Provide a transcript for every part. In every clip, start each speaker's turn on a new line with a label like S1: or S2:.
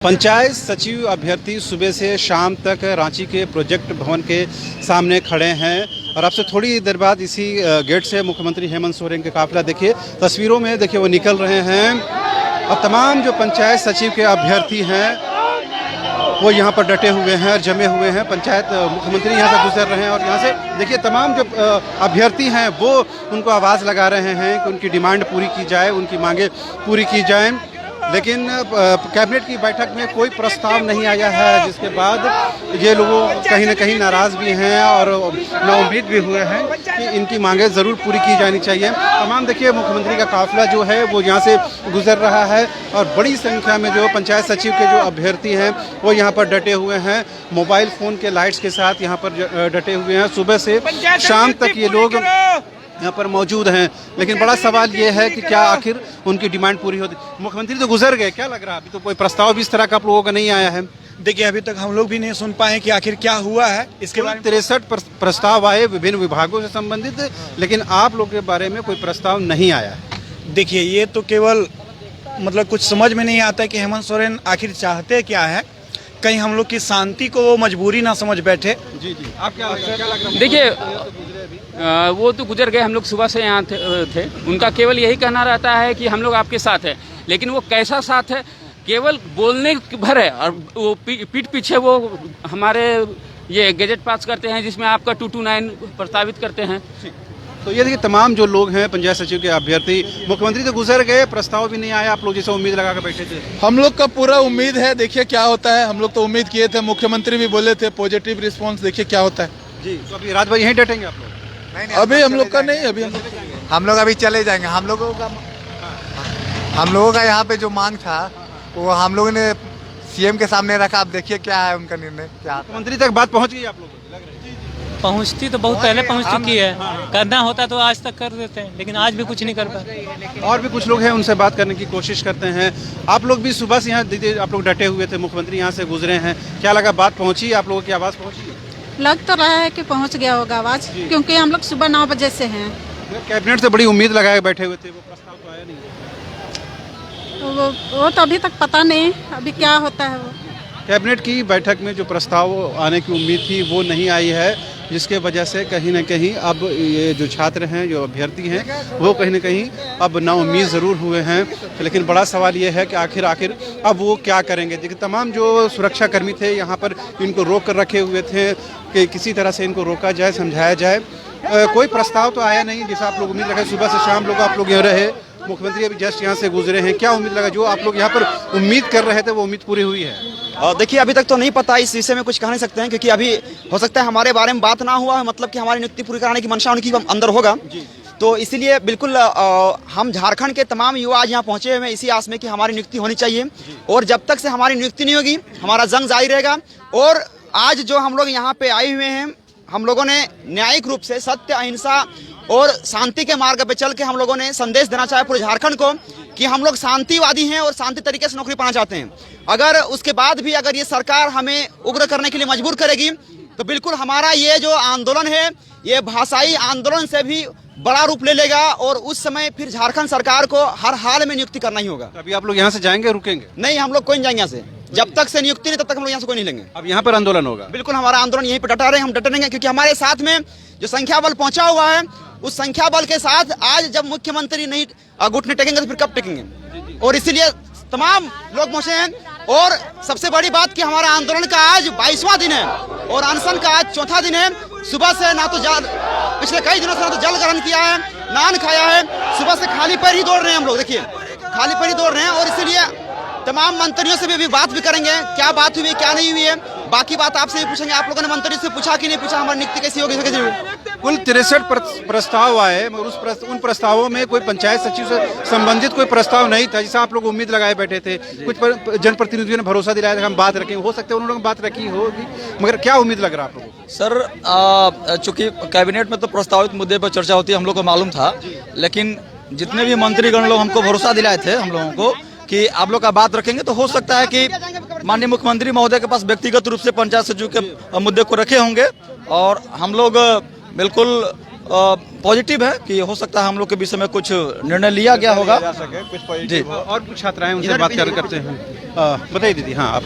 S1: पंचायत सचिव अभ्यर्थी सुबह से शाम तक रांची के प्रोजेक्ट भवन के सामने खड़े हैं और अब से थोड़ी देर बाद इसी गेट से मुख्यमंत्री हेमंत सोरेन के काफिला देखिए तस्वीरों में देखिए वो निकल रहे हैं और तमाम जो पंचायत सचिव के अभ्यर्थी हैं वो यहाँ पर डटे हुए हैं और जमे हुए हैं। पंचायत मुख्यमंत्री यहाँ से गुजर रहे हैं और यहाँ से देखिए तमाम जो अभ्यर्थी हैं वो उनको आवाज़ लगा रहे हैं कि उनकी डिमांड पूरी की जाए, उनकी मांगे पूरी की जाएं। लेकिन कैबिनेट की बैठक में कोई प्रस्ताव नहीं आया है, जिसके बाद ये लोग कहीं ना कहीं नाराज़ भी हैं और नाउम्मीद भी हुए हैं कि इनकी मांगे ज़रूर पूरी की जानी चाहिए। तमाम देखिए मुख्यमंत्री का काफिला जो है वो यहाँ से गुजर रहा है और बड़ी संख्या में जो पंचायत सचिव के जो अभ्यर्थी हैं वो यहाँ पर डटे हुए हैं, मोबाइल फ़ोन के लाइट्स के साथ यहाँ पर डटे हुए हैं। सुबह से शाम तक ये लोग यहाँ पर मौजूद हैं। लेकिन बड़ा सवाल ये है कि क्या आखिर उनकी डिमांड पूरी होती। मुख्यमंत्री तो गुजर गए, क्या लग रहा है अभी तो कोई प्रस्ताव भी इस तरह का आप लोगों का नहीं आया है?
S2: देखिए अभी तक हम लोग भी नहीं सुन पाए कि आखिर क्या हुआ है इसके बारे में।
S1: 63 प्रस्ताव आए विभिन्न विभागों से संबंधित, लेकिन आप लोग के बारे में कोई प्रस्ताव नहीं आया है।
S2: देखिए ये तो केवल मतलब कुछ समझ में नहीं आता कि हेमंत सोरेन आखिर चाहते क्या है, कहीं हम लोग की शांति को वो मजबूरी ना समझ बैठे।
S1: जी आप क्या लग रहा है?
S3: देखिए वो तो गुजर गए, हम लोग सुबह से यहाँ थे। उनका केवल यही कहना रहता है कि हम लोग आपके साथ हैं, लेकिन वो कैसा साथ है केवल बोलने भर है और वो पीठ पीछे वो हमारे ये गैजेट पास करते हैं जिसमें आपका 229 प्रस्तावित करते हैं।
S1: तो ये देखिए तमाम जो लोग हैं पंचायत सचिव के अभ्यर्थी, मुख्यमंत्री तो गुजर गए, प्रस्ताव भी नहीं आया, आप लोग जैसे उम्मीद लगा कर बैठे थे।
S4: हम लोग का पूरा उम्मीद है, देखिए क्या होता है। हम लोग तो उम्मीद किए थे, मुख्यमंत्री भी बोले थे पॉजिटिव रिस्पांस, देखिए क्या होता है।
S1: जी तो अभी रात भर यहीं डटेंगे आप लोग?
S4: नहीं, अभी हम लोग का नहीं, अभी हम लोग अभी चले जाएंगे। हम लोगों का यहाँ पे जो मांग था वो हम लोगों ने सीएम के सामने रखा। अब देखिए क्या है उनका निर्णय क्या।
S1: मुख्यमंत्री तक बात पहुँच गई आप लोगों को?
S5: पहुंचती तो बहुत पहले पहुंच चुकी है, करना होता तो आज तक कर देते हैं, लेकिन आज भी कुछ नहीं कर पाए।
S1: और भी कुछ लोग हैं, उनसे बात करने की कोशिश करते हैं। आप लोग भी सुबह से यहाँ दीदी आप लोग डटे हुए थे, मुख्यमंत्री यहाँ से गुजरे हैं, क्या लगा बात पहुँची, आप लोगों की आवाज़ पहुँची?
S6: लग तो रहा है कि पहुँच गया होगा आवाज़, क्योंकि हम लोग सुबह 9 बजे से हैं।
S1: कैबिनेट से बड़ी उम्मीद लगाए बैठे हुए थे, वो प्रस्ताव तो आया नहीं?
S6: वो तो अभी तक पता नहीं अभी क्या होता है। वो
S1: कैबिनेट की बैठक में जो प्रस्ताव आने की उम्मीद थी वो नहीं आई है, जिसके वजह से कहीं ना कहीं अब ये जो छात्र हैं, जो अभ्यर्थी हैं, वो कहीं ना कहीं अब नाउम्मीद ज़रूर हुए हैं। लेकिन बड़ा सवाल ये है कि आखिर अब वो क्या करेंगे। देखिए तमाम जो सुरक्षा कर्मी थे यहाँ पर इनको रोक कर रखे हुए थे कि किसी तरह से इनको रोका जाए, समझाया जाए। कोई प्रस्ताव तो आया नहीं, जैसा आप लोग उम्मीद लगा। सुबह से शाम लोग आप लोग यहाँ रहे, मुख्यमंत्री अभी जस्ट यहाँ से गुजरे हैं, क्या उम्मीद लगा जो आप लोग यहाँ पर उम्मीद कर रहे थे वो उम्मीद पूरी हुई है?
S7: देखिए अभी तक तो नहीं पता, इस विषय में कुछ कह नहीं सकते हैं, क्योंकि अभी हो सकता है हमारे बारे में बात ना हुआ है, मतलब कि हमारी नियुक्ति पूरी कराने की मंशा उनकी अंदर होगा। तो इसीलिए बिल्कुल हम झारखंड के तमाम युवा आज यहाँ पहुँचे हुए हैं इसी आस में कि हमारी नियुक्ति होनी चाहिए, और जब तक से हमारी नियुक्ति नहीं होगी हमारा जंग जारी रहेगा। और आज जो हम लोग यहाँ पे आए हुए हैं, हम लोगों ने न्यायिक रूप से सत्य, अहिंसा और शांति के मार्ग पे चल के हम लोगों ने संदेश देना चाहे पूरे झारखंड को कि हम लोग शांतिवादी हैं और शांति तरीके से नौकरी पाना चाहते हैं। अगर उसके बाद भी अगर ये सरकार हमें उग्र करने के लिए मजबूर करेगी तो बिल्कुल हमारा ये जो आंदोलन है ये भाषाई आंदोलन से भी बड़ा रूप ले लेगा, और उस समय फिर झारखंड सरकार को हर हाल में नियुक्ति करना ही होगा।
S1: अभी आप लोग यहाँ से जाएंगे, रुकेंगे?
S7: नहीं, हम लोग कोई नहीं जाएंगे यहाँ से, जब तक से नियुक्ति नहीं तब तक हम लोग यहाँ से कोई नहीं लेंगे।
S1: अब यहाँ पर आंदोलन होगा?
S7: बिल्कुल हमारा आंदोलन यहीं पर डटा रहे, हम डटे रहेंगे, क्योंकि हमारे साथ में जो संख्या बल पहुंचा हुआ है उस संख्या बल के साथ आज जब मुख्यमंत्री नहीं घुटने टेकेंगे तो फिर कब टेकेंगे। और इसीलिए तमाम लोग पहुंचे हैं। और सबसे बड़ी बात कि हमारा आंदोलन का आज 22वां दिन है और अनशन का आज 4था दिन है। सुबह से ना तो पिछले कई दिनों से ना तो जल ग्रहण किया है, नान खाया है, सुबह से खाली पैर ही दौड़ रहे हैं हम लोग, देखिए खाली पैर ही दौड़ रहे हैं। और इसीलिए तमाम मंत्रियों से भी अभी बात भी करेंगे, क्या बात हुई है क्या नहीं हुई है, बाकी बात आपसे भी पूछेंगे। आप लोगों ने मंत्री से पूछा कि नहीं पूछा, हमारी नियुक्ति कैसी होगी, कैसी होगी?
S1: कुल 63 प्रस्ताव आए, उन प्रस्तावों में कोई पंचायत सचिव से संबंधित कोई प्रस्ताव नहीं था, जिसे आप लोग उम्मीद लगाए बैठे थे। कुछ जनप्रतिनिधियों ने भरोसा दिलाया था हम बात रखेंगे, हो सकता है उन्होंने बात रखी होगी, मगर क्या उम्मीद लग रहा है आप लोगों को?
S8: सर चूंकि कैबिनेट में तो प्रस्तावित मुद्दे पर चर्चा होती है, हम लोग को मालूम था, लेकिन जितने भी मंत्रीगण लोग हमको भरोसा दिलाए थे हम लोगों को कि आप लोग का बात रखेंगे, तो हो सकता है कि माननीय मुख्यमंत्री महोदय के पास व्यक्तिगत रूप से पंचायत सचिव के मुद्दे को रखे होंगे और हम लोग बिल्कुल पॉजिटिव है कि हो सकता है हम लोग के विषय में कुछ निर्णय लिया गया होगा जी।
S1: और कुछ छात्राएं उनसे बात करते हैं। बताइए दीदी, हाँ आप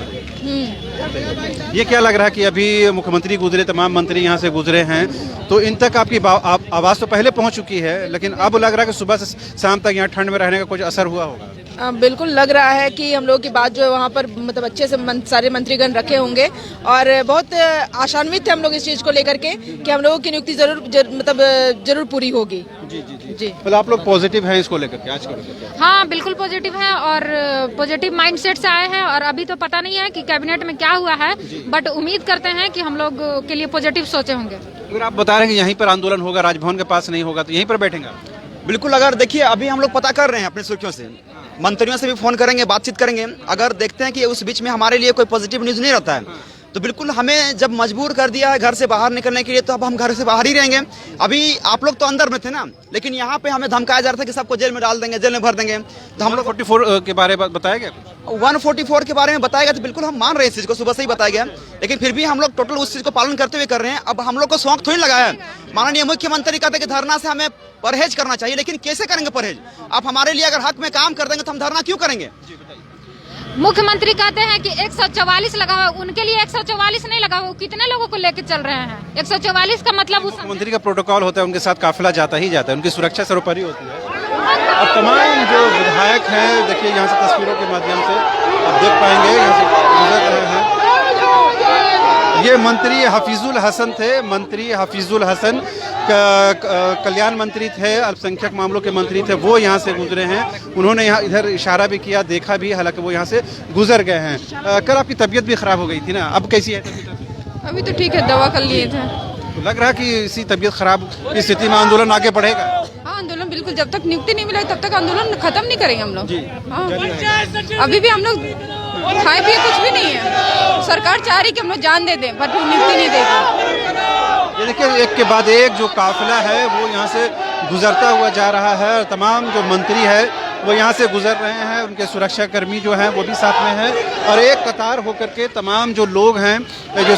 S1: ये क्या लग रहा है कि अभी मुख्यमंत्री गुजरे, तमाम मंत्री यहाँ से गुजरे हैं, तो इन तक आपकी आवाज़ तो पहले पहुँच चुकी है, लेकिन अब लग रहा है कि सुबह से शाम तक यहाँ ठंड में रहने का कुछ असर हुआ होगा?
S9: बिल्कुल लग रहा है कि हम लोगों की बात जो है वहाँ पर मतलब अच्छे से सारे मंत्रीगण रखे होंगे और बहुत आशान्वित थे हम लोग इस चीज को लेकर के कि हम लोगों की नियुक्ति जरूर पूरी होगी। जी जी जी जी।
S1: मतलब आप लोग पॉजिटिव हैं इसको लेकर के, आज को लेकर?
S10: हाँ बिल्कुल पॉजिटिव है और पॉजिटिव माइंडसेट से आए हैं और अभी तो पता नहीं है कि कैबिनेट में क्या हुआ है, बट उम्मीद करते हैं कि हम लोग के लिए पॉजिटिव सोचे होंगे।
S1: अगर आप बता रहे हैं कि यहीं पर आंदोलन होगा, राजभवन के पास नहीं होगा, तो यहीं पर बैठेंगे?
S7: बिल्कुल। अगर देखिए अभी हम लोग पता कर रहे हैं अपने सुर्खियों से, मंत्रियों से भी फोन करेंगे, बातचीत करेंगे। अगर देखते हैं कि उस बीच में हमारे लिए कोई पॉजिटिव न्यूज़ नहीं रहता है तो बिल्कुल हमें जब मजबूर कर दिया है घर से बाहर निकलने के लिए तो अब हम घर से बाहर ही रहेंगे। अभी आप लोग तो अंदर में थे ना, लेकिन यहाँ पे हमें धमकाया जा रहा था कि सबको जेल में डाल देंगे, जेल में भर देंगे। तो हम लोग
S1: 144 के बारे में बताया गया,
S7: 144 के बारे में बताया गया तो बिल्कुल हम मान रहे हैं इस चीज़ को, सुबह से ही बताया गया, लेकिन फिर भी हम लोग टोटल उस चीज़ को पालन करते हुए कर रहे हैं। अब हम लोग को शौक थोड़ी लगा है। माननीय मुख्यमंत्री कहते हैं कि धरना से हमें परहेज करना चाहिए, लेकिन कैसे करेंगे परहेज? आप हमारे लिए अगर हक में काम कर देंगे तो हम धरना क्यों करेंगे?
S10: मुख्यमंत्री कहते हैं कि 144 लगा हुआ, उनके लिए 144 नहीं लगा हुआ, कितने लोगों को लेकर चल रहे हैं? 144 का मतलब
S1: मुख्यमंत्री का प्रोटोकॉल होता है, उनके साथ काफिला जाता ही जाता है, उनकी सुरक्षा सर्वोपरि होती है। और तमाम जो विधायक हैं, देखिए यहाँ से तस्वीरों के माध्यम से आप देख पाएंगे, यहाँ से गुजर रहे हैं। ये मंत्री हफीजुल हसन थे, मंत्री हफीजुल हसन कल्याण मंत्री थे, अल्पसंख्यक मामलों के मंत्री थे, वो यहाँ से गुजरे हैं। उन्होंने यहाँ इधर इशारा भी किया, देखा भी, हालांकि वो यहाँ से गुजर गए हैं। कल आपकी तबीयत भी खराब हो गई थी ना, अब कैसी है तबीयत?
S9: अभी तो ठीक है, दवा कर लिए थे।
S1: तो लग रहा है कि इसी तबीयत खराब की स्थिति में आंदोलन आगे बढ़ेगा?
S9: हाँ आंदोलन बिल्कुल, जब तक नियुक्ति नहीं मिले तब तक आंदोलन खत्म नहीं करेंगे हम लोग। हाँ अभी भी हम लोग खाए पिए कुछ भी नहीं है, सरकार चाह रही कि हम लोग जान दे दें, बट नियुक्ति नहीं देगी।
S1: ये देखिए एक के बाद एक जो काफिला है वो यहाँ से गुजरता हुआ जा रहा है, और तमाम जो मंत्री है वो यहाँ से गुजर रहे हैं, उनके सुरक्षा कर्मी जो हैं वो भी साथ में हैं, और एक कतार होकर के तमाम जो लोग हैं, जो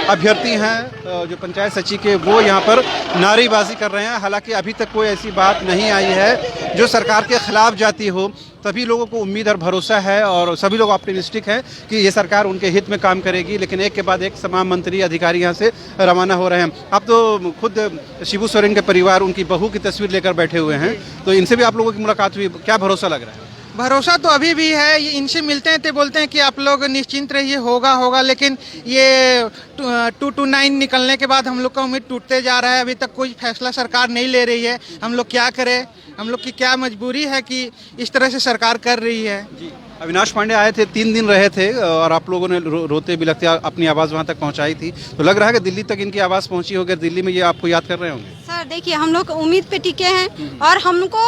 S1: अभ्यर्थी हैं, जो पंचायत सचिव के, वो यहाँ पर नारेबाजी कर रहे हैं। हालांकि अभी तक कोई ऐसी बात नहीं आई है जो सरकार के खिलाफ जाती हो। सभी लोगों को उम्मीद और भरोसा है और सभी लोग ऑप्टिमिस्टिक हैं कि ये सरकार उनके हित में काम करेगी, लेकिन एक के बाद एक तमाम मंत्री अधिकारी यहाँ से रवाना हो रहे हैं। आप तो खुद शिबू सोरेन के परिवार, उनकी बहू की तस्वीर लेकर बैठे हुए हैं, तो इनसे भी आप लोगों की मुलाकात हुई, क्या भरोसा लग रहा है?
S11: भरोसा तो अभी भी है, ये इनसे मिलते हैं तो बोलते हैं कि आप लोग निश्चिंत रहिए, होगा, लेकिन ये 229 निकलने के बाद हम लोग का उम्मीद टूटते जा रहा है। अभी तक कोई फैसला सरकार नहीं ले रही है, हम लोग क्या करें? हम लोग की क्या मजबूरी है कि इस तरह से सरकार कर रही है?
S1: जी। अविनाश पांडे आए थे, 3 दिन रहे थे, और आप लोगों ने रोते भी लगते अपनी आवाज़ वहाँ तक पहुँचाई थी, तो लग रहा है कि दिल्ली तक इनकी आवाज़ पहुँची होगी, दिल्ली में ये आपको याद कर रहे होंगे?
S6: सर देखिए, हम लोग उम्मीद पे टिके हैं और हमको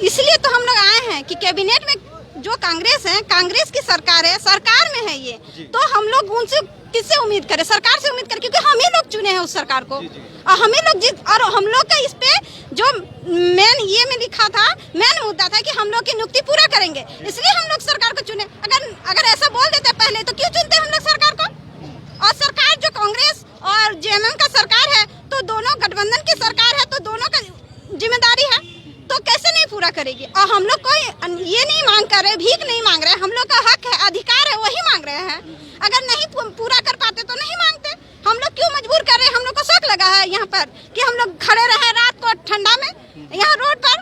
S6: इसलिए तो हम लोग आए हैं कि कैबिनेट में जो कांग्रेस है, कांग्रेस की सरकार है, सरकार में है ये, तो हम लोग उनसे किससे उम्मीद करें? सरकार से उम्मीद करें, क्योंकि हम ही लोग चुने हैं उस सरकार को, और हम ही लोग और हम लोग का इस पे जो मेन ये में लिखा था, मेन मुद्दा था कि हम लोग की नियुक्ति पूरा करेंगे, इसलिए हम लोग सरकार को चुने। अगर ऐसा बोल देते पहले तो क्यों चुनते हम लोग सरकार को? और सरकार जो कांग्रेस और जेएमएम का सरकार है, तो दोनों गठबंधन की सरकार है, तो दोनों का जिम्मेदारी है, तो कैसे नहीं पूरा करेगी? और हम लोग कोई ये नहीं मांग कर रहे, भीख नहीं मांग रहे, हम लोग का हक है, अधिकार है, वही मांग रहे हैं। अगर नहीं पूरा कर पाते तो नहीं मांगते। हम लोग क्यों मजबूर कर रहे हैं? हम लोग को शौक लगा है यहाँ पर कि हम लोग खड़े रहे रात को ठंडा में, यहाँ रोड पर,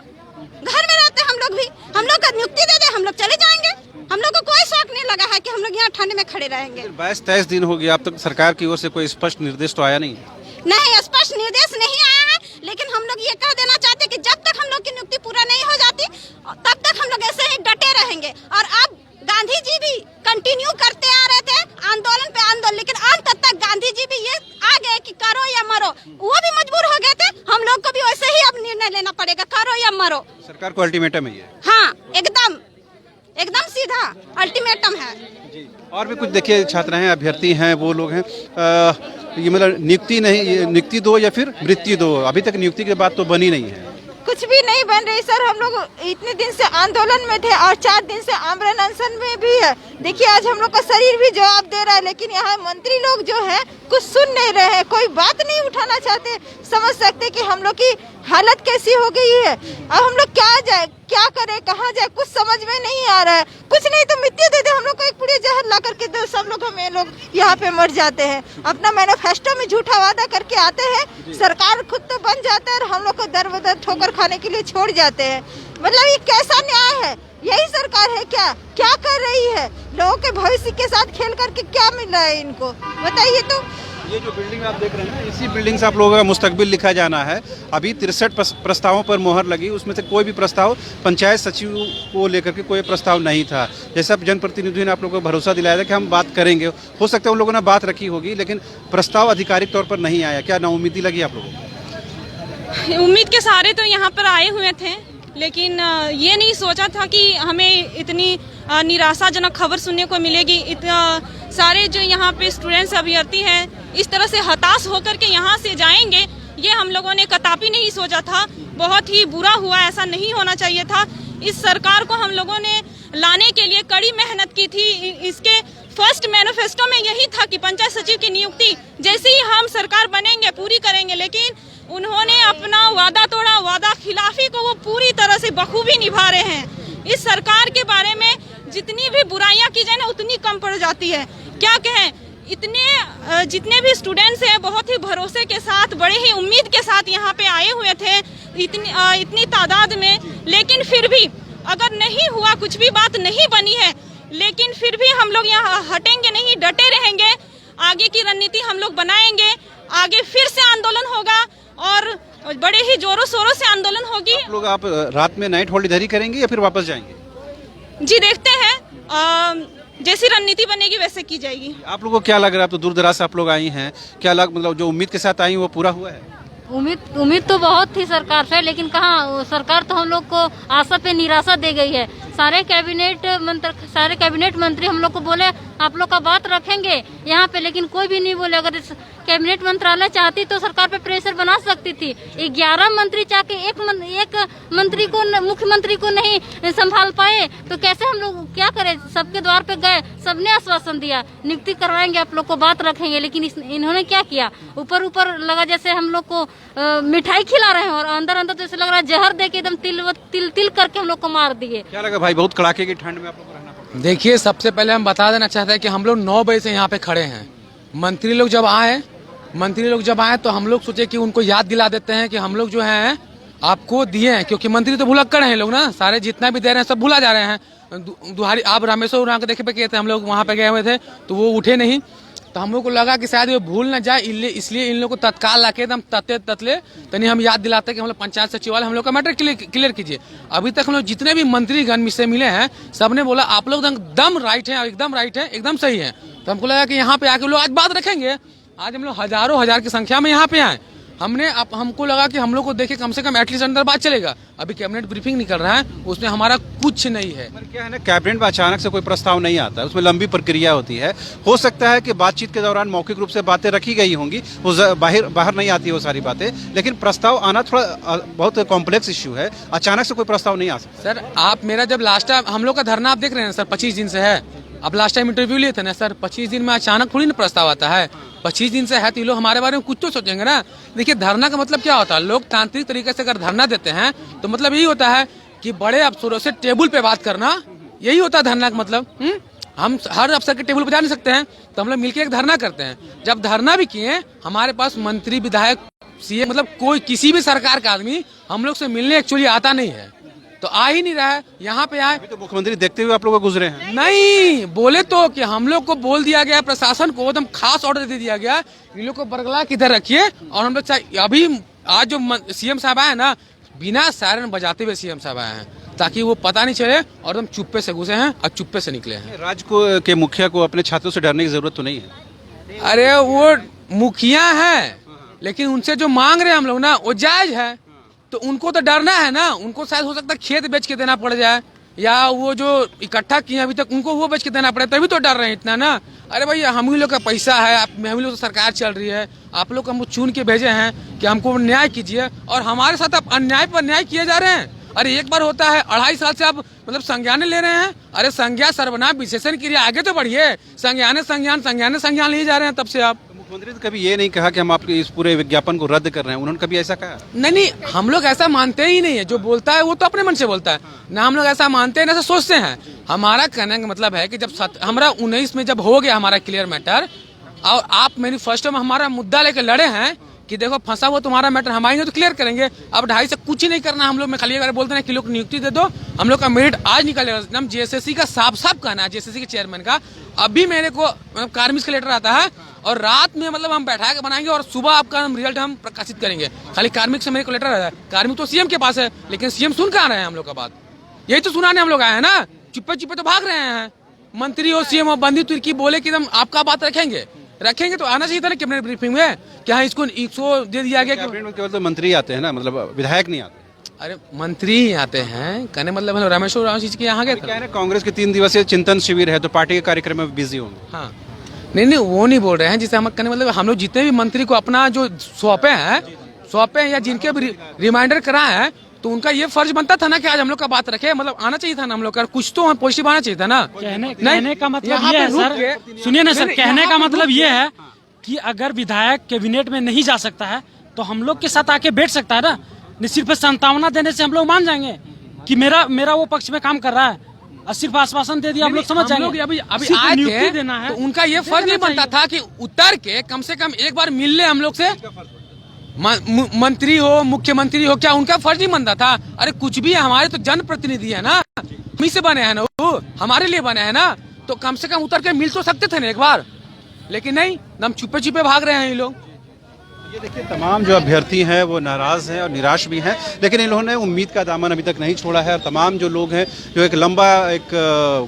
S6: घर में रहते हम लोग भी, हम लोग का नियुक्ति दे दे, हम लोग चले जाएंगे। हम लोग को कोई शौक नहीं लगा है कि हम लोग यहाँ ठंड में खड़े रहेंगे।
S1: 22-23 दिन हो गया, अब तक सरकार की ओर से कोई स्पष्ट निर्देश तो आया नहीं?
S6: नहीं, स्पष्ट निर्देश नहीं आया है, लेकिन हम लोग ये कह देना चाहते कि जब तक हम लोग की नियुक्ति पूरा नहीं हो जाती तब तक हम लोग ऐसे ही डटे रहेंगे। और अब गांधी जी भी कंटिन्यू करते आ रहे थे आंदोलन पे आंदोलन, लेकिन अंत तक गांधी जी भी ये आ गए कि करो या मरो, वो भी मजबूर हो गए थे। हम लोग को भी वैसे ही अब निर्णय लेना पड़ेगा, करो या मरो।
S1: सरकार को अल्टीमेटम है ये?
S6: हाँ, एकदम सीधा अल्टीमेटम है
S1: जी। और भी कुछ देखिए, छात्र हैं, अभ्यर्थी हैं, वो लोग हैं, ये मतलब नियुक्ति नहीं, नियुक्ति दो या फिर मृत्यु दो, अभी तक नियुक्ति की बात तो बनी नहीं है।
S6: कुछ भी नहीं बन रही सर। हम लोग इतने दिन से आंदोलन में थे और 4 दिन से आमरण अनशन में भी है। देखिए आज हम लोग का शरीर भी जवाब दे रहा है, लेकिन यहाँ मंत्री लोग जो है कुछ सुन नहीं रहे हैं, कोई बात नहीं उठाना चाहते। समझ सकते कि हम लोग की हालत कैसी हो गई है। अब हम लोग क्या जाए, क्या करें, कहाँ जाए, कुछ समझ में नहीं आ रहा है। कुछ नहीं तो मिट्टी दे दे हम लोग को, एक पूरी जहर ला करके दो, सब लोग हमें लोग यहाँ पे मर जाते हैं। अपना मैनिफेस्टो में झूठा वादा करके आते हैं, सरकार खुद तो बन जाता है और हम लोग को दर बदर ठोकर खाने के लिए छोड़ जाते हैं। मतलब ये कैसा न्याय है? यही सरकार है क्या? क्या कर रही है? लोगों के भविष्य के साथ खेल करके क्या मिल रहा है इनको, बताइए। तो
S1: ये जो बिल्डिंग आप देख रहे हैं, इसी बिल्डिंग से आप लोगों का मुस्तकबिल लिखा जाना है। अभी 63 प्रस्तावों पर मोहर लगी, उसमें से कोई भी प्रस्ताव पंचायत सचिव को लेकर के कोई प्रस्ताव नहीं था। जैसे अब जनप्रतिनिधियों ने आप लोगों को भरोसा दिलाया था कि हम बात करेंगे, हो सकता है उन लोगों ने बात रखी होगी, लेकिन प्रस्ताव आधिकारिक तौर पर नहीं आया। क्या नाउम्मीदी लगी आप लोगों को?
S12: उम्मीद के सारे तो यहाँ पर आए हुए थे, लेकिन ये नहीं सोचा था कि हमें इतनी निराशाजनक खबर सुनने को मिलेगी। इतना सारे जो यहाँ पे स्टूडेंट्स अभ्यर्थी हैं इस तरह से हताश होकर के यहाँ से जाएंगे, ये हम लोगों ने कदापि नहीं सोचा था। बहुत ही बुरा हुआ, ऐसा नहीं होना चाहिए था। इस सरकार को हम लोगों ने लाने के लिए कड़ी मेहनत की थी। इसके फर्स्ट मैनिफेस्टो में यही था कि पंचायत सचिव की नियुक्ति जैसे ही हम सरकार बनेंगे पूरी करेंगे, लेकिन उन्होंने अपना वादा तोड़ा। वादा खिलाफी को वो पूरी तरह से बखूबी निभा रहे हैं। इस सरकार के बारे में जितनी भी बुराइयां की जाए ना उतनी कम पड़ जाती है। क्या कहें, इतने जितने भी स्टूडेंट्स हैं बहुत ही भरोसे के साथ, बड़े ही उम्मीद के साथ यहाँ पे आए हुए थे इतनी तादाद में, लेकिन फिर भी अगर नहीं हुआ, कुछ भी बात नहीं बनी है, लेकिन फिर भी हम लोग यहाँ हटेंगे नहीं, डटे रहेंगे। आगे की रणनीति हम लोग बनाएंगे, आगे फिर से आंदोलन होगा और बड़े ही जोरों शोरों से आंदोलन होगी।
S1: आप रात में नाइट होल्ड इधर ही करेंगे या फिर वापस जाएंगे?
S12: जी देखते हैं, जैसी रणनीति बनेगी वैसे की जाएगी।
S1: आप लोगों को क्या लग रहा है? आप तो दूर दराज से आप लोग आई हैं, क्या मतलब जो उम्मीद के साथ आई वो पूरा हुआ है?
S10: उम्मीद तो बहुत थी सरकार से, लेकिन कहाँ, सरकार तो हम लोग को आशा पे निराशा दे गई है। सारे कैबिनेट मंत्री हम लोग को बोले आप लोग का बात रखेंगे यहाँ पे, लेकिन कोई भी नहीं बोले। अगर कैबिनेट मंत्रालय चाहती तो सरकार पे प्रेशर बना सकती थी। 11 मंत्री चाह के एक मंत्री को, मुख्यमंत्री को नहीं संभाल पाए तो कैसे हम लोग क्या करें? सबके द्वार पे गए, सबने आश्वासन दिया नियुक्ति करवाएंगे, आप लोग को बात रखेंगे, लेकिन इन्होंने क्या किया? ऊपर लगा जैसे हम लोग को मिठाई खिला रहे हैं और अंदर अंदर जैसे लग रहा है जहर दे के एकदम तिल करके हम लोग को मार दिए।
S1: क्या लगा भाई, बहुत कड़ाके की ठंड में आप लोग को रहना पड़ा?
S13: देखिए, सबसे पहले हम बता देना चाहते हैं कि हम लोग 9 बजे से यहाँ पे खड़े हैं। मंत्री लोग जब आए तो हम लोग सोचे कि उनको याद दिला देते हैं कि हम लोग जो हैं आपको दिए हैं, क्योंकि मंत्री तो भुलक्कड़ हैं लोग ना, सारे जितना भी दे रहे हैं सब भुला जा रहे हैं। दुहारी आप रामेश्वर उरांव के देखे पे गए थे, हम लोग वहाँ पे गए हुए थे तो वो उठे नहीं, तो हम लोग को लगा कि शायद वो भूल न जाए, इसलिए इन लोग को तत्काल लाके एकदम ततले तनी हम याद दिलाते हैं कि हम लोग पंचायत सचिवालय हम लोग का मैटर क्लियर कीजिए। अभी तक हम लोग जितने भी मंत्रीगण से मिले हैं सबने बोला आप लोग एकदम राइट है, एकदम राइट है, एकदम सही है। तो हमको लगा कि यहाँ पे आके लोग आज बात रखेंगे। आज हम लोग हजारों हजार की संख्या में यहाँ पे आए। हमको लगा कि हम लोग को देखे कम से कम एटलीस्ट अंदर बात चलेगा। अभी कैबिनेट ब्रीफिंग निकल रहा है, उसमें हमारा कुछ नहीं है।
S1: क्या है ना, कैबिनेट में अचानक से कोई प्रस्ताव नहीं आता है, उसमें लंबी प्रक्रिया होती है। हो सकता है कि बातचीत के दौरान मौखिक रूप से बातें रखी गई होंगी, वो बाहर नहीं आती वो सारी बातें, लेकिन प्रस्ताव आना थोड़ा बहुत कॉम्प्लेक्स इश्यू है। अचानक से कोई प्रस्ताव नहीं आ सकता।
S13: सर आप मेरा जब लास्ट टाइम हम लोग का धरना आप देख रहे हैं सर, 25 दिन से है। अब लास्ट टाइम इंटरव्यू लिए थे ना सर, 25 दिन में अचानक थोड़ी ना प्रस्ताव आता है। 25 दिन से है तो ये लोग हमारे बारे में कुछ तो सोचेंगे ना। देखिए, धरना का मतलब क्या होता है? लोकतांत्रिक तरीके से अगर धरना देते हैं तो मतलब यही होता है कि बड़े अफसरों से टेबल पे बात करना, यही होता है धरना का मतलब। हम हर अफसर के टेबल पे जा नहीं सकते हैं, तो हम लोग मिलकर एक धरना करते हैं। जब धरना भी किए, हमारे पास मंत्री, विधायक, सीएम, मतलब कोई किसी भी सरकार का आदमी हम लोग से मिलने एक्चुअली आता नहीं है, तो आ ही नहीं रहा है। यहाँ पे आए
S1: तो मुख्यमंत्री देखते हुए आप लोग गुजरे हैं।
S13: नहीं बोले तो कि हम लोग को बोल दिया गया, प्रशासन को एकदम खास ऑर्डर दे दिया गया, इन लोग को बरगला किधर रखिए। और हम लोग अभी आज जो सीएम साहब आए ना, बिना सायरन बजाते हुए सीएम साहब आए हैं, ताकि वो पता नहीं चले, और एकदम चुप्पे से घुसे हैं और चुप्पे से निकले हैं।
S1: राज्य के मुखिया को अपने छात्रों से डरने की जरूरत तो नहीं है?
S13: अरे वो मुखिया है, लेकिन उनसे जो मांग रहे हैं हम लोग ना वो जायज है, तो उनको तो डरना है ना। उनको शायद हो सकता है खेत बेच के देना पड़ जाए, या वो जो इकट्ठा किए अभी तक उनको वो बेच के देना पड़े, तभी तो डर रहे हैं इतना ना। अरे भाई, हम ही लोग का पैसा है, हम ही लोग सरकार चल रही है, आप लोग हमको चुन के भेजे हैं कि हमको न्याय कीजिए, और हमारे साथ आप अन्याय पर न्याय किए जा रहे हैं। अरे एक बार होता है, 2.5 साल से आप मतलब संज्ञान ले रहे हैं। अरे संज्ञा सर्वनाम विशेषण क्रिया, आगे तो बढ़िए। संज्ञान लिए जा रहे हैं तब से आप।
S1: मुख्यमंत्री ने कभी ये नहीं कहा कि हम आपके इस पूरे विज्ञापन को रद्द कर रहे हैं, उन्होंने कभी ऐसा कहा?
S13: नहीं, हम लोग ऐसा मानते ही नहीं है। जो बोलता है वो तो अपने मन से बोलता है ना, हम लोग ऐसा मानते हैं ना ऐसा सोचते हैं। हमारा कहने का मतलब है कि जब हमारा 19 में जब हो गया हमारा क्लियर मैटर, और आप मैनिफेस्टो में हमारा मुद्दा लेकर लड़े हैं कि देखो फंसा हुआ तुम्हारा मैटर, हम आएंगे तो क्लियर करेंगे। अब 2.5 से कुछ ही नहीं करना हम लोग में, खाली अगर बोलते हैं कि लोग नियुक्ति दे दो, हम लोग का मेरिट आज निकलेगा। हम जेएसएससी का साफ कहना है, जेएसएससी के चेयरमैन का अभी मेरे को कार्मिक का लेटर आता है, और रात में मतलब हम बैठा के बनाएंगे और सुबह आपका रिजल्ट हम प्रकाशित करेंगे। खाली कार्मिक से मेरे को लेटर आता है। कार्मिक तो सीएम के पास है, लेकिन सीएम सुन कहाँ रहे हैं हम लोग का बात? यही तो सुनाने हम लोग आए हैं ना, चुप्पे चुप्पे तो भाग रहे हैं। मंत्री और सीएम और बंदी तुर्की बोले कि हम आपका बात रखेंगे तो आना चाहिए था ना कैबिनेट ब्रीफिंग में, क्या इसको 100 दे दिया गया?
S1: कैबिनेट में केवल तो मंत्री आते हैं ना, मतलब विधायक नहीं आते।
S13: अरे मंत्री ही आते हैं, कहने मतलब रमेश के यहाँ गए थे।
S1: कांग्रेस के 3 दिवसीय चिंतन शिविर है, तो पार्टी के कार्यक्रम में बिजी होंगे।
S13: हाँ, नहीं वो नहीं बोल रहे हैं। जिसे हम कहने मतलब हम लोग जितने भी मंत्री को अपना जो सौंपे हैं या जिनके भी रिमाइंडर कराए हैं, तो उनका ये फर्ज बनता था ना कि आज हम लोग का बात रखे। मतलब आना चाहिए था ना हम लोग का, कुछ तो पॉजिटिव आना चाहिए था ना।
S5: कहने का मतलब ये है सर, सुनिए ना सर, कहने का मतलब ये है कि अगर विधायक कैबिनेट में नहीं जा सकता है तो हम लोग के साथ आके बैठ सकता है ना। सिर्फ सांत्वना देने से हम लोग मान जाएंगे कि मेरा वो पक्ष में काम कर रहा है, और सिर्फ आश्वासन दे दिया हम लोग समझ जाएंगे।
S13: अभी आए थे देना है, तो उनका ये फर्ज नहीं बनता था कि उतर के कम से कम एक बार मिल ले हम लोग से? मंत्री हो, मुख्यमंत्री हो, क्या उनका फर्ज नहीं बनता था? अरे कुछ भी है, हमारे तो जनप्रतिनिधि है ना, हम से बने हैं ना, वो हमारे लिए बने हैं ना, तो कम से कम उतर के मिल तो सकते थे ना एक बार। लेकिन नहीं, हम छुपे छुपे भाग रहे हैं ये लोग।
S1: ये देखिए, तमाम जो अभ्यर्थी हैं वो नाराज़ हैं और निराश भी हैं, लेकिन इन्होंने उम्मीद का दामन अभी तक नहीं छोड़ा है। और तमाम जो लोग हैं, जो एक लंबा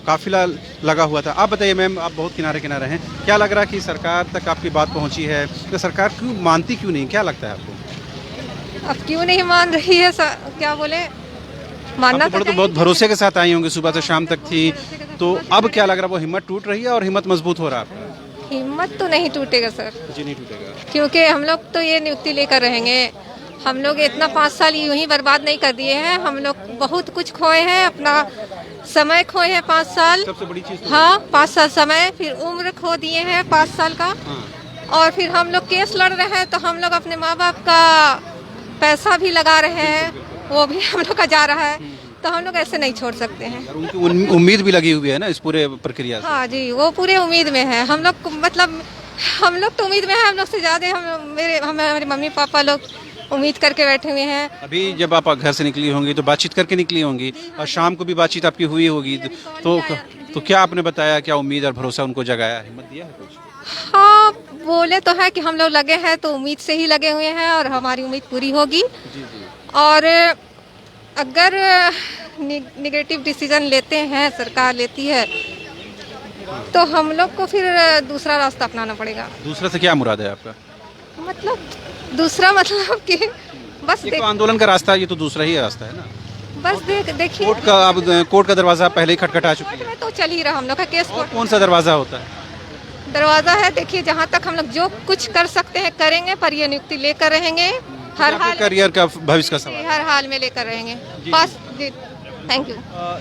S1: काफिला लगा हुआ था। आप बताइए मैम, आप बहुत किनारे किनारे हैं, क्या लग रहा है कि सरकार तक आपकी बात पहुंची है? तो सरकार क्यों मानती क्यों नहीं, क्या लगता है आपको?
S6: अब क्यों नहीं मान रही है? क्या बोले, मानना
S1: तो बहुत भरोसे के साथ आई होंगी, सुबह से शाम तक थी, तो अब क्या लग रहा है, वो हिम्मत टूट रही है और हिम्मत मजबूत हो रहा है आपका?
S6: हिम्मत तो नहीं टूटेगा सर
S1: जी, नहीं टूटेगा,
S6: क्योंकि हम लोग तो ये नियुक्ति लेकर रहेंगे। हम लोग इतना 5 साल यूं ही बर्बाद नहीं कर दिए हैं। हम लोग बहुत कुछ खोए हैं, अपना समय खोए हैं 5 साल।
S1: सबसे बड़ी चीज
S6: हाँ, 5 साल समय, फिर उम्र खो दिए हैं 5 साल का। और फिर हम लोग केस लड़ रहे हैं, तो हम लोग अपने माँ बाप का पैसा भी लगा रहे हैं, वो भी हम लोग का जा रहा है, तो हम लोग ऐसे नहीं छोड़ सकते हैं।
S1: उनकी उम्मीद भी लगी हुई है ना इस पूरे प्रक्रिया से।
S6: हाँ जी, वो पूरे उम्मीद में है। हम लोग मतलब हम लोग तो उम्मीद में है, हम लोग से ज्यादा हमारे मम्मी पापा लोग उम्मीद करके बैठे हुए हैं।
S1: अभी जब आप घर से निकली होंगी तो बातचीत करके निकली होंगी, और शाम को भी बातचीत आपकी हुई होगी, तो क्या आपने बताया, क्या उम्मीद और भरोसा उनको जगाया, हिम्मत दिया है कुछ?
S6: हाँ, बोले तो है कि हम लोग लगे हैं, तो उम्मीद से ही लगे हुए हैं, और हमारी उम्मीद पूरी होगी। और अगर निगेटिव डिसीजन लेते हैं, सरकार लेती है, तो हम लोग को फिर दूसरा रास्ता अपनाना पड़ेगा।
S1: दूसरा से क्या मुराद है आपका?
S6: मतलब दूसरा मतलब कि बस
S1: तो आंदोलन का रास्ता, ये तो दूसरा ही रास्ता है ना।
S6: बस देखिए,
S1: कोर्ट का दरवाजा पहले ही खटखटा चुकी है,
S6: तो चल ही रहा हम लोग का केस।
S1: कौन सा दरवाजा होता है?
S6: दरवाजा है, देखिए, जहाँ तक हम लोग जो कुछ कर सकते हैं करेंगे, पर ये नियुक्ति लेकर रहेंगे हर हाल।
S1: करियर का, भविष्य का सवाल,
S6: हर हाल में लेकर रहेंगे। बस, थैंक यू।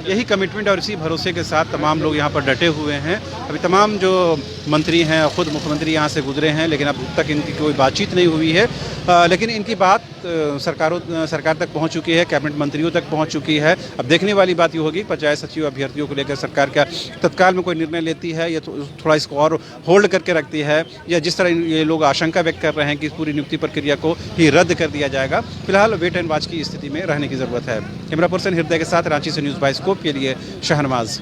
S1: यही कमिटमेंट और इसी भरोसे के साथ तमाम लोग यहाँ पर डटे हुए हैं। अभी तमाम जो मंत्री हैं, खुद मुख्यमंत्री यहाँ से गुजरे हैं, लेकिन अब तक इनकी कोई बातचीत नहीं हुई है। लेकिन इनकी बात सरकार तक पहुँच चुकी है, कैबिनेट मंत्रियों तक पहुँच चुकी है। अब देखने वाली बात ये होगी, पंचायत सचिव अभ्यर्थियों को लेकर सरकार क्या तत्काल में कोई निर्णय लेती है, या थोड़ा इसको और होल्ड करके रखती है, या जिस तरह ये लोग आशंका व्यक्त कर रहे हैं कि इस पूरी नियुक्ति प्रक्रिया को ही रद्द कर दिया जाएगा। फिलहाल वेट एंड वॉच की स्थिति में रहने की ज़रूरत है। कैमरा पर्सन हृदय के साथ रांची से न्यूज़ बाइस्कोप के लिए शहनवाज।